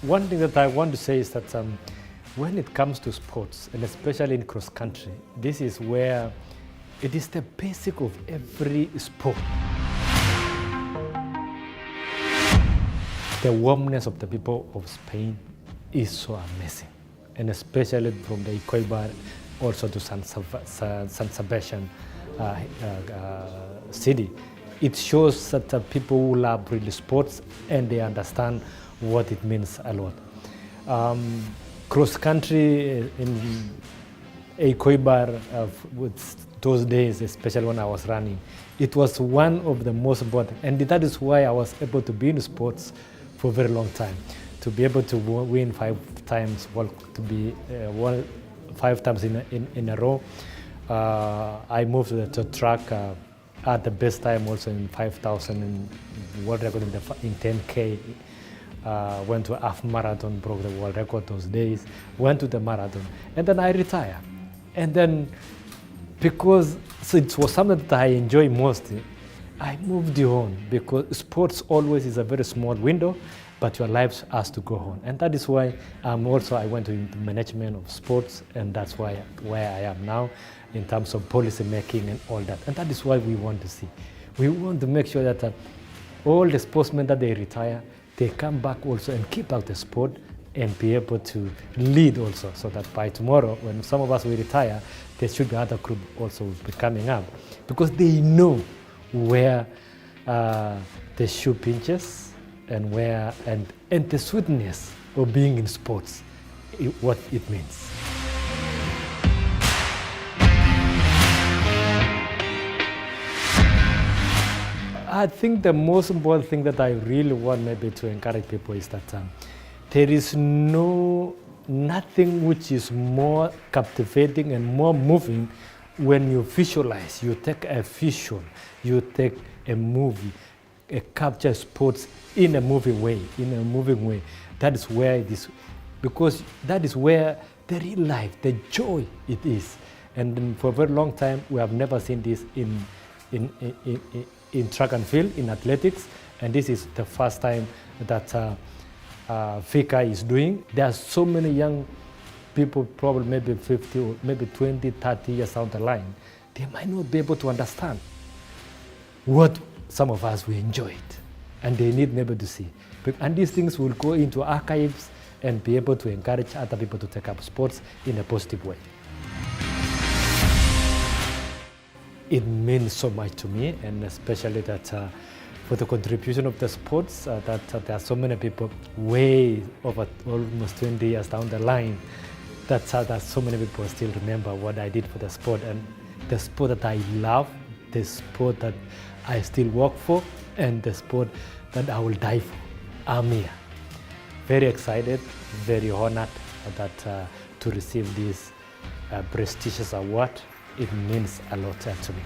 one thing that I want to say is that when it comes to sports, and especially in cross country, this is where it is the basic of every sport. The warmness of the people of Spain is so amazing, and especially from the Ecuador also to San Sebastian city. It shows that people who love really sports and they understand what it means a lot. Cross country in Ecuador, with those days, especially when I was running, it was one of the most important, and that is why I was able to be in sports for a very long time. To be able to win 5 times, to be 5 times in a row. I moved to the track at the best time also in 5,000 in world record in 10K. Went to half marathon, broke the world record those days, went to the marathon, and then I retired. And then, because it was something that I enjoy most, I moved on, because sports always is a very small window, but your life has to go on. And that is why I went into management of sports, and that's why where I am now in terms of policy making and all that. And that is why we want to see. We want to make sure that all the sportsmen that they retire, they come back also and keep out the sport and be able to lead also, so that by tomorrow, when some of us will retire, there should be other group also will be coming up, because they know where the shoe pinches and where and the sweetness of being in sports, what it means. I think the most important thing that I really want maybe to encourage people is that there is nothing which is more captivating and more moving when you visualize. You take a vision, you take a movie, capture sports in a moving way. That is where it is, because that is where the real life, the joy it is. And for a very long time, we have never seen this in track and field, in athletics, and this is the first time that Fica is doing. There are so many young people, probably maybe 50 or maybe 20, 30 years down the line, they might not be able to understand what some of us will enjoy it, and they need maybe to see. And these things will go into archives and be able to encourage other people to take up sports in a positive way. It means so much to me, and especially that for the contribution of the sports, that there are so many people way over almost 20 years down the line, that so many people still remember what I did for the sport, and the sport that I love, the sport that I still work for, and the sport that I will die for. I'm here. Very excited, very honored that to receive this prestigious award. It means a lot to me.